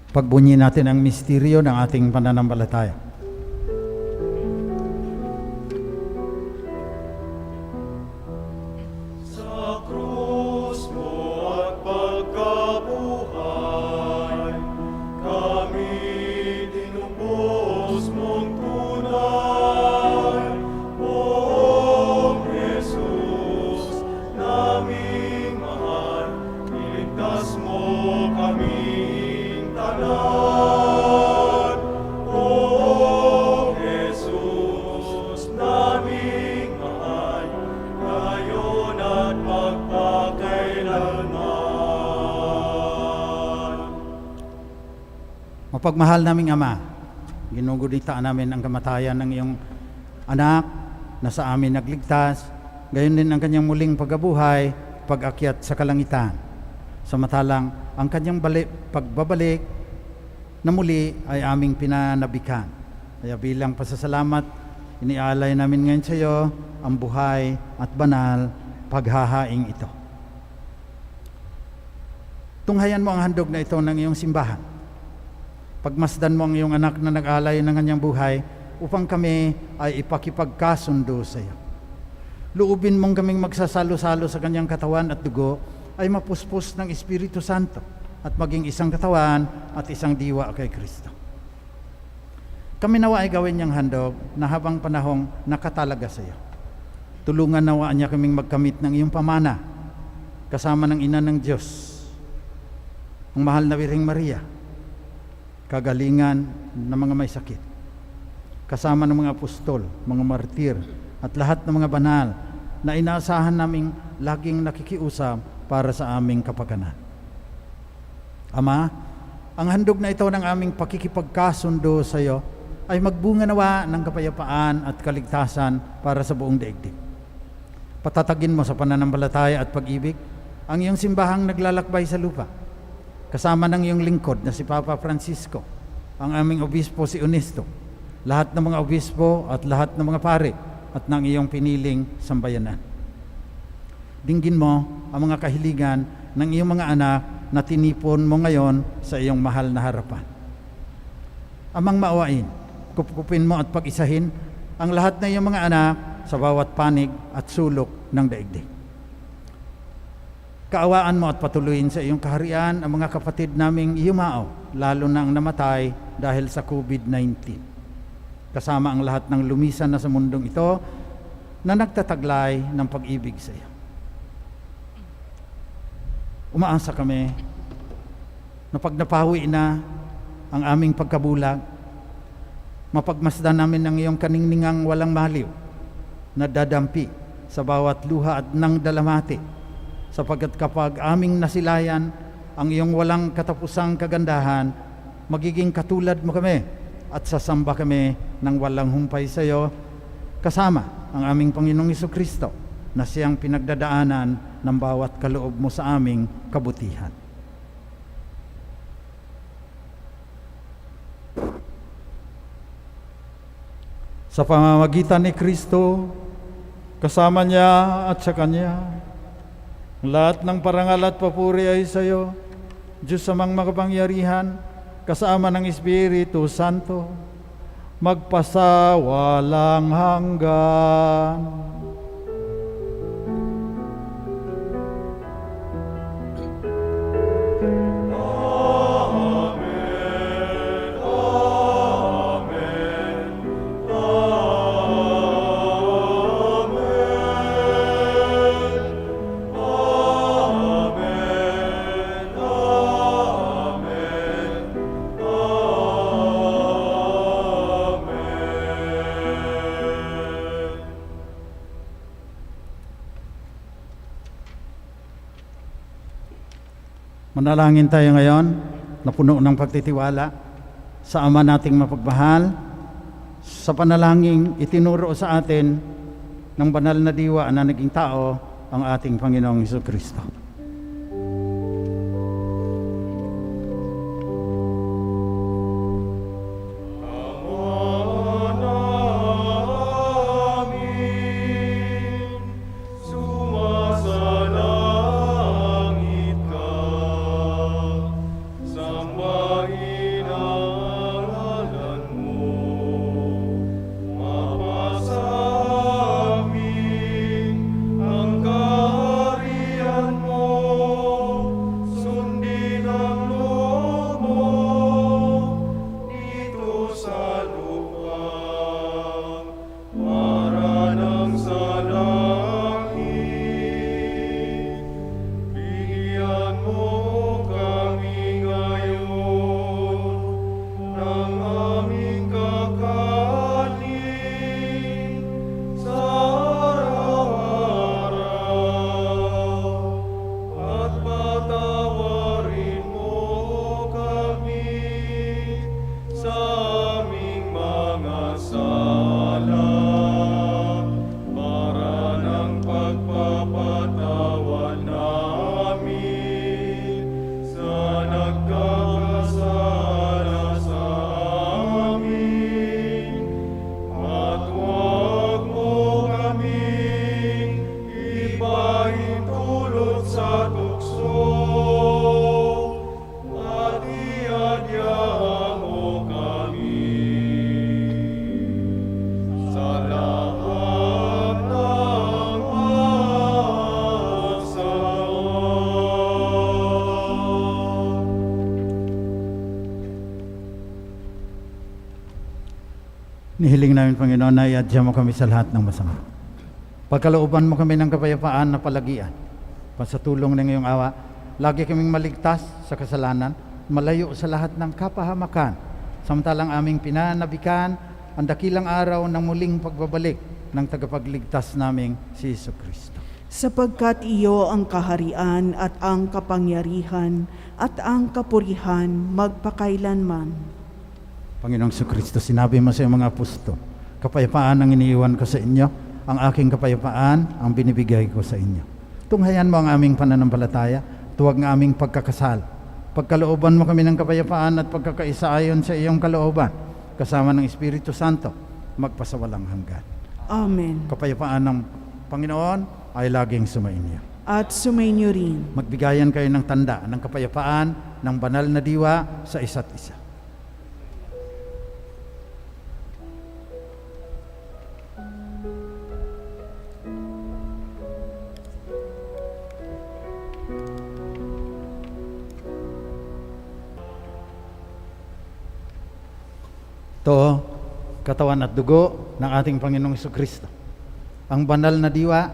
Pagbunyi natin ang misteryo ng ating pananampalataya. Sa krus mo at pagkabuhay, kami tinubos mong tunay. O Jesus, naming mahal, iligtas mo kaming tanan. O Jesus, naming mahal, ngayon at magpakailanman. Mapagmahal naming Ama, ginugunitaan namin ang kamatayan ng iyong anak na sa amin nagligtas, gayon din ang kanyang muling pagkabuhay, pag-akyat sa kalangitan. Samantalang ang kanyang pagbabalik na muli ay aming pinanabikan. Kaya bilang pasasalamat, inialay namin ngayon sa iyo ang buhay at banal paghahaing ito. Tunghayan mo ang handog na ito ng iyong simbahan. Pagmasdan mo ang iyong anak na nag-alay ng kanyang buhay upang kami ay ipakipagkasundo sa iyo. Luubin mong kaming magsasalo-salo sa kanyang katawan at dugo ay mapuspos ng Espiritu Santo at maging isang katawan at isang diwa kay Kristo. Kami nawa ay gawin niyang handog na habang panahong nakatalaga sa iyo. Tulungan nawa niya kaming magkamit ng iyong pamana kasama ng Ina ng Diyos, ang mahal na Birheng Maria, kagalingan ng mga may sakit, kasama ng mga apostol, mga martir, at lahat ng mga banal na inaasahan naming laging nakikiusap para sa aming kapakanan. Ama, ang handog na ito ng aming pakikipagkasundo sa iyo ay magbunga nawa ng kapayapaan at kaligtasan para sa buong daigdig. Patatagin mo sa pananampalataya at pag-ibig ang iyong simbahang naglalakbay sa lupa, kasama ng iyong lingkod na si Papa Francisco, ang aming obispo si Honesto, lahat ng mga obispo at lahat ng mga pare at ng iyong piniling sambayanan. Dinggin mo ang mga kahilingan ng iyong mga anak na tinipon mo ngayon sa iyong mahal na harapan. Amang maawain, kupkupin mo at pag-isahin ang lahat ng iyong mga anak sa bawat panig at sulok ng daigdig. Kaawaan mo at patuloyin sa iyong kaharian ang mga kapatid naming yumao, lalo na ang namatay dahil sa COVID-19. Kasama ang lahat ng lumisan na sa mundong ito na nagtataglay ng pag-ibig sa iyo. Umaasa kami na pag napawi na ang aming pagkabulag, mapagmasdan namin ang iyong kaningningang walang maliw na dadampi sa bawat luha at ng dalamati, sapagkat kapag aming nasilayan ang iyong walang katapusang kagandahan, magiging katulad mo kami at sasamba kami ng walang humpay sa iyo, kasama ang aming Panginoong Hesukristo na siyang pinagdadaanan ng bawat kaloob mo sa aming kabutihan. Sa pamamagitan ni Kristo, kasama niya at sa Kanya, lahat ng parangal at papuri ay sa iyo, Diyos amang makapangyarihan, kasama ng Espiritu Santo, magpasawalang hanggan. Manalangin tayo ngayon na puno ng pagtitiwala sa Ama nating mapagmahal, sa panalangin itinuro sa atin ng banal na diwa na naging tao, ang ating Panginoong Hesukristo. Nihiling namin, Panginoon, na iadya mo kami sa lahat ng masama. Pagkalooban mo kami ng kapayapaan na palagian. Sa tulong ng iyong awa, lagi kaming maligtas sa kasalanan, malayo sa lahat ng kapahamakan, samantalang aming pinanabikan ang dakilang araw ng muling pagbabalik ng tagapagligtas naming si Hesukristo. Sapagkat iyo ang kaharian at ang kapangyarihan at ang kapurihan magpakailanman. Panginoong Hesukristo, sinabi mo sa iyong mga apostol, kapayapaan ang iniiwan ko sa inyo, ang aking kapayapaan ang binibigay ko sa inyo. Tunghayan mo ang aming pananampalataya, tuwag ng aming pagkakasal. Pagkalooban mo kami ng kapayapaan at pagkakaisa ayon sa iyong kalooban, kasama ng Espiritu Santo, magpasawalang hanggan. Amen. Kapayapaan ng Panginoon ay laging sumainyo. At sumainyo rin. Magbigayan kayo ng tanda ng kapayapaan ng banal na diwa sa isa't isa. Ito, katawan at dugo ng ating Panginoong Jesucristo. Ang banal na diwa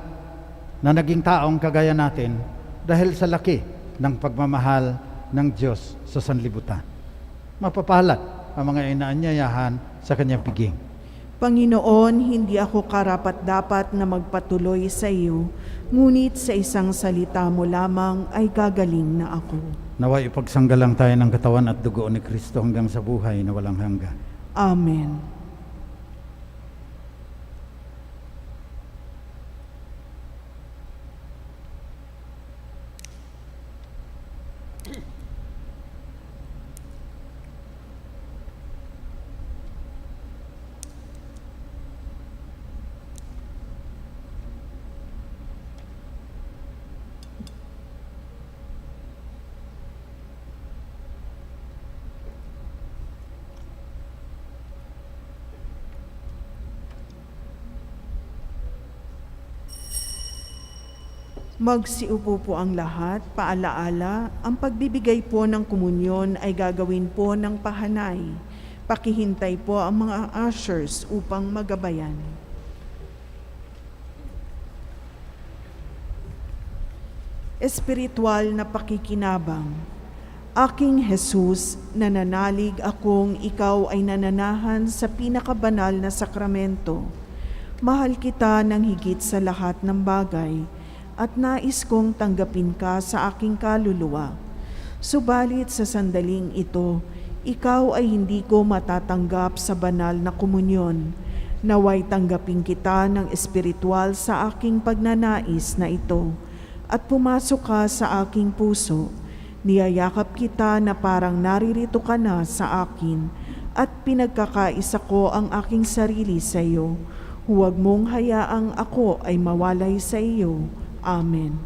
na naging taong kagaya natin dahil sa laki ng pagmamahal ng Diyos sa sanlibutan. Mapapalad ang mga inaanyayahan sa kanyang piging. Panginoon, hindi ako karapat-dapat na magpatuloy sa iyo, ngunit sa isang salita mo lamang ay gagaling na ako. Naway ipagsanggalang tayo ng katawan at dugo ni Kristo hanggang sa buhay na walang hanggan. Amen. Magsiupo po ang lahat. Paalaala, ang pagbibigay po ng komunyon ay gagawin po ng pahanay. Pakihintay po ang mga ushers upang magabayan. Espiritual na pakikinabang. Aking Jesus, nananalig akong ikaw ay nananahan sa pinakabanal na sakramento. Mahal kita ng higit sa lahat ng bagay, at nais kong tanggapin ka sa aking kaluluwa. Subalit sa sandaling ito, ikaw ay hindi ko matatanggap sa banal na komunyon. Naway tanggapin kita ng espiritual sa aking pagnanais na ito, at pumasok ka sa aking puso. Niyayakap kita na parang naririto ka na sa akin, at pinagkakaisa ko ang aking sarili sa iyo. Huwag mong hayaang ako ay mawalay sa iyo. Amen.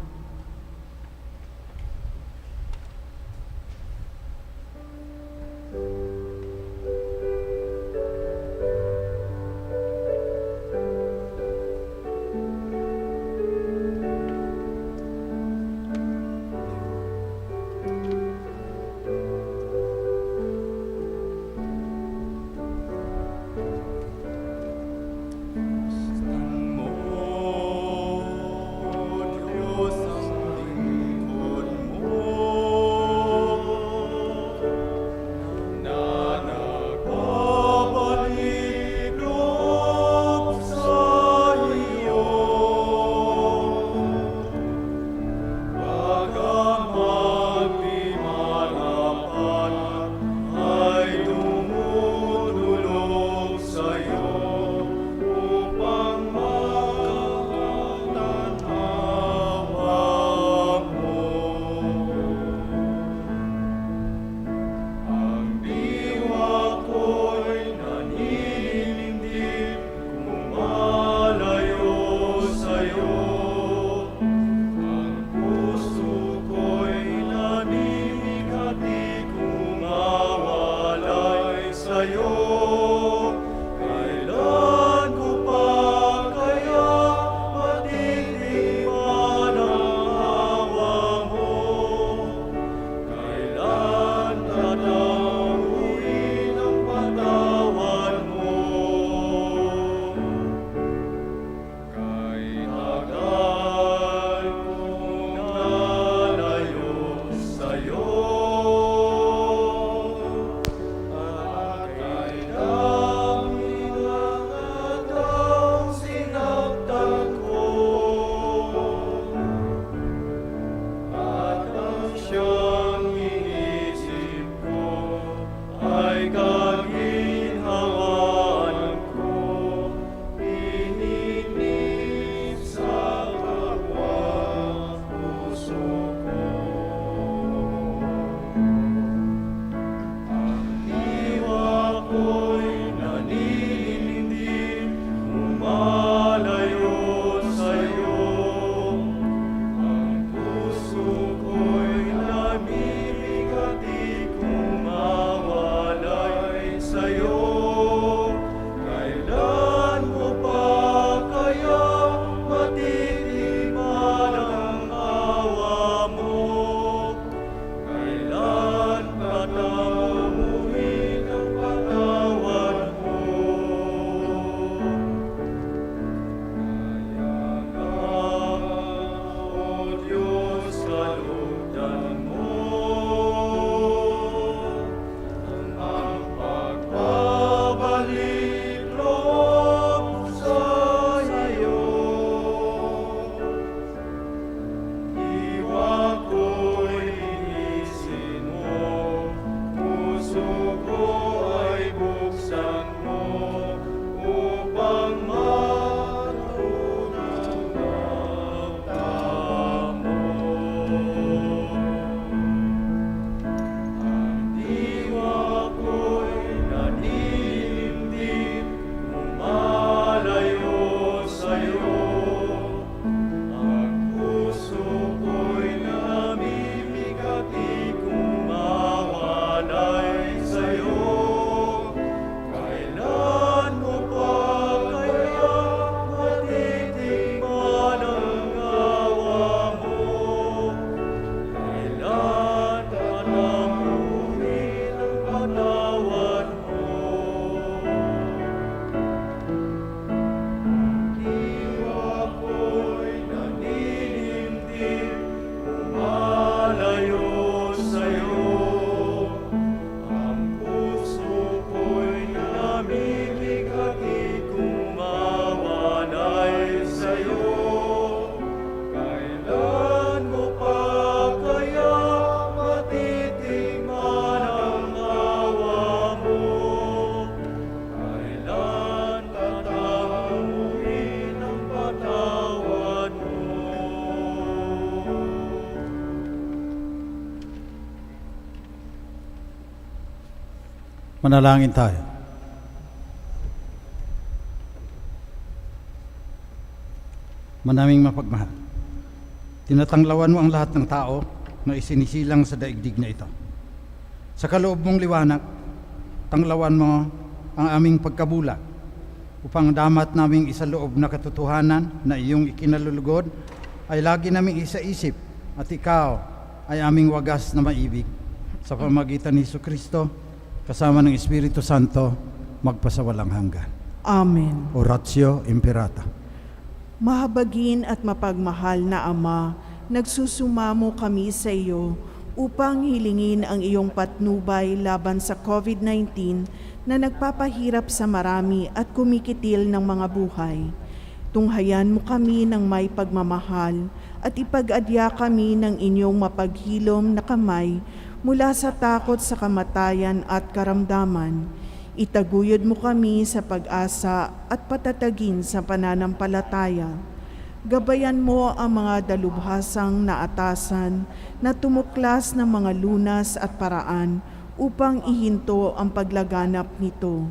Diyos Manalangin tayo. Manaming mapagmahal, tinatanglawan mo ang lahat ng tao na isinisilang sa daigdig na ito. Sa kaloob mong liwanag, tanglawan mo ang aming pagkabulag upang damat naming isaloob na katotohanan na iyong ikinalulugod ay lagi naming isaisip at ikaw ay aming wagas na maibig. Sa pamagitan ni Jesucristo, kasama ng Espiritu Santo, magpasawalang hanggan. Amen. Oratio Imperata. Mahabagin at mapagmahal na Ama, nagsusumamo kami sa iyo upang hilingin ang iyong patnubay laban sa COVID-19 na nagpapahirap sa marami at kumikitil ng mga buhay. Tunghayan mo kami ng may pagmamahal at ipag-adya kami ng inyong mapaghilom na kamay mula sa takot sa kamatayan at karamdaman. Itaguyod mo kami sa pag-asa at patatagin sa pananampalataya. Gabayan mo ang mga dalubhasang naatasan na tumuklas ng mga lunas at paraan upang ihinto ang paglaganap nito.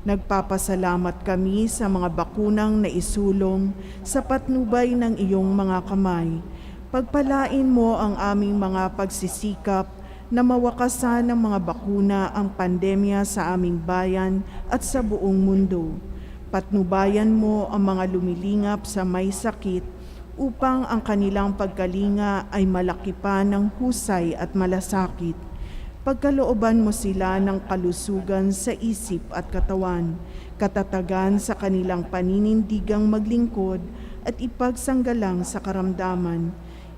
Nagpapasalamat kami sa mga bakunang naisulong sa patnubay ng iyong mga kamay. Pagpalain mo ang aming mga pagsisikap na mawakasan ng mga bakuna ang pandemya sa aming bayan at sa buong mundo. Patnubayan mo ang mga lumilingap sa may sakit upang ang kanilang pagkalinga ay malaki pa ng husay at malasakit. Pagkalooban mo sila ng kalusugan sa isip at katawan, katatagan sa kanilang paninindigang maglingkod at ipagsanggalang sa karamdaman.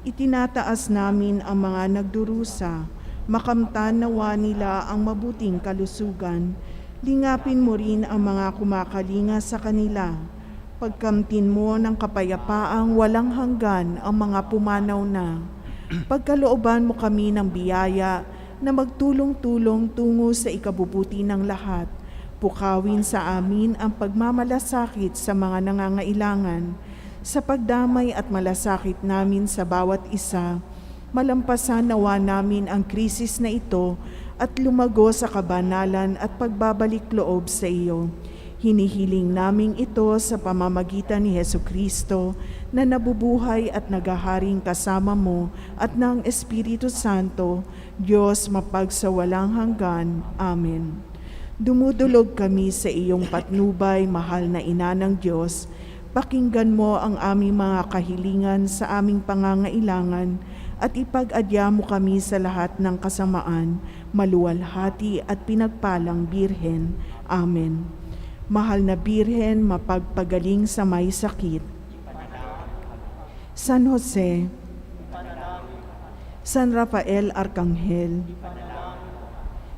Itinataas namin ang mga nagdurusa, makamtan nawa nila ang mabuting kalusugan. Lingapin mo rin ang mga kumakalinga sa kanila. Pagkamtin mo ng kapayapaang walang hanggan ang mga pumanaw na. Pagkalooban mo kami ng biyaya na magtulong-tulong tungo sa ikabubuti ng lahat. Pukawin sa amin ang pagmamalasakit sa mga nangangailangan. Sa pagdamay at malasakit namin sa bawat isa, malampasan nawa namin ang krisis na ito at lumago sa kabanalan at pagbabalik loob sa iyo. Hinihiling naming ito sa pamamagitan ni Jesucristo na nabubuhay at nagaharing kasama mo at ng Espiritu Santo, Diyos mapagsawalang hanggan. Amen. Dumudulog kami sa iyong patnubay, mahal na Ina ng Diyos. Pakinggan mo ang aming mga kahilingan sa aming pangangailangan at ipag-adya mo kami sa lahat ng kasamaan, maluwalhati at pinagpalang Birhen. Amen. Mahal na Birhen, mapagpagaling sa may sakit. San Jose, San Rafael Arcangel,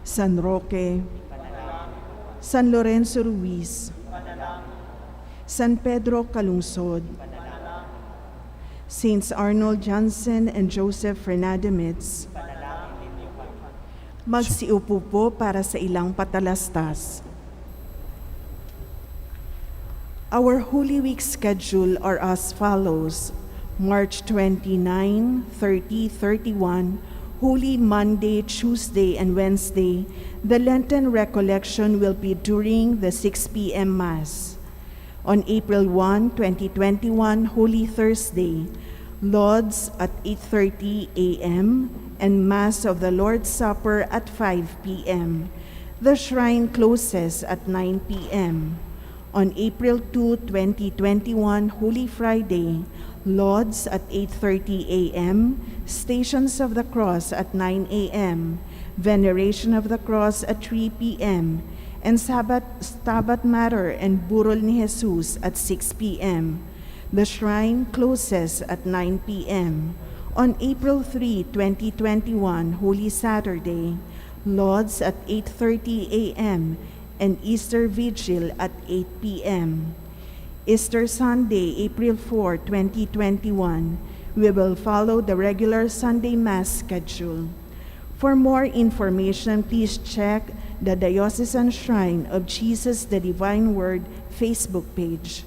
San Roque, San Lorenzo Ruiz, San Pedro Calungsod, Saints Arnold Jansen and Joseph Fernandez, magsiupo po para sa ilang patalastas. Our Holy Week schedule are as follows: March 29, 30, 31, Holy Monday, Tuesday, and Wednesday. The Lenten recollection will be during the 6 p.m. Mass. On April 1, 2021, Holy Thursday, Lauds at 8:30 a.m. and Mass of the Lord's Supper at 5 p.m. The shrine closes at 9 p.m. On April 2, 2021, Holy Friday, Lauds at 8:30 a.m., Stations of the Cross at 9 a.m., Veneration of the Cross at 3 p.m., and Stabat Mater and Burol ni Jesus at 6 p.m. The shrine closes at 9 p.m. On April 3, 2021, Holy Saturday, Lauds at 8:30 a.m. and Easter Vigil at 8 p.m. Easter Sunday, April 4, 2021, we will follow the regular Sunday Mass schedule. For more information, please check the Diocesan Shrine of Jesus the Divine Word Facebook page.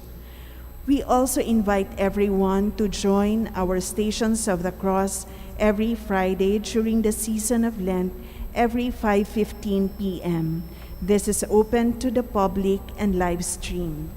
We also invite everyone to join our Stations of the Cross every Friday during the season of Lent, every 5:15 p.m. This is open to the public and live streamed.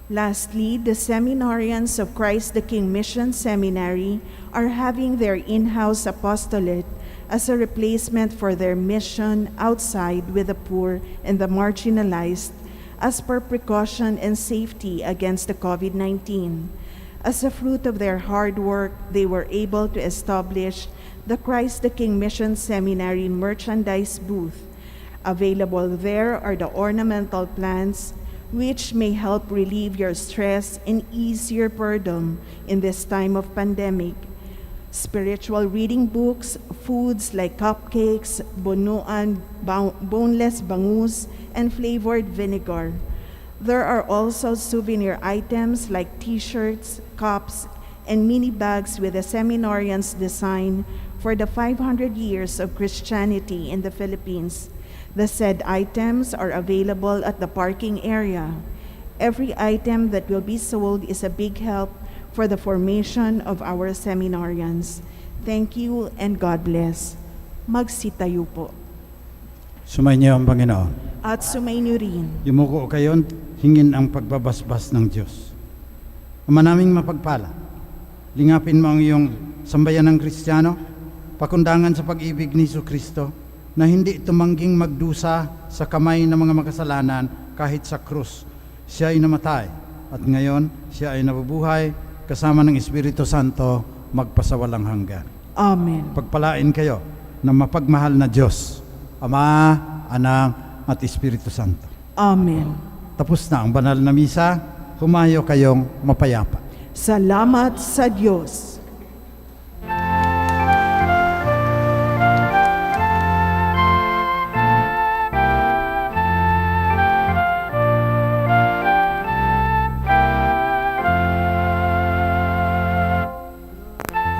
Lastly, the seminarians of Christ the King Mission Seminary are having their in-house apostolate as a replacement for their mission outside with the poor and the marginalized as per precaution and safety against the COVID-19. As a fruit of their hard work, they were able to establish the Christ the King Mission Seminary merchandise booth. Available there are the ornamental plants which may help relieve your stress and ease your boredom in this time of pandemic. Spiritual reading books, foods like cupcakes, bonuan, boneless bangus, and flavored vinegar. There are also souvenir items like t-shirts, cups, and mini bags with the seminarian's design for the 500 years of Christianity in the Philippines. The said items are available at the parking area. Every item that will be sold is a big help for the formation of our seminarians. Thank you and God bless. Magsitayo po. Sumainyo ang Panginoon. At sumainyo rin. Yumuko kayo, hingin ang pagbabasbas ng Diyos. Ama naming mapagpala, lingapin mo ang iyong sambayan ng Kristiyano, pakundangan sa pag-ibig ni Jesucristo, na hindi tumangging magdusa sa kamay ng mga makasalanan kahit sa krus. Siya ay namatay at ngayon siya ay nabubuhay kasama ng Espiritu Santo magpasawalang hanggan. Amen. Pagpalain kayo ng mapagmahal na Diyos, Ama, Anak at Espiritu Santo. Amen. Tapos na ang banal na misa, humayo kayong mapayapa. Salamat sa Diyos.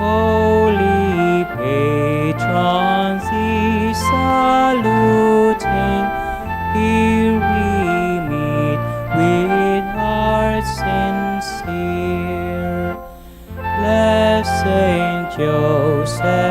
Holy patrons, ye saluting, here we meet with hearts sincere. Blessed Saint Joseph,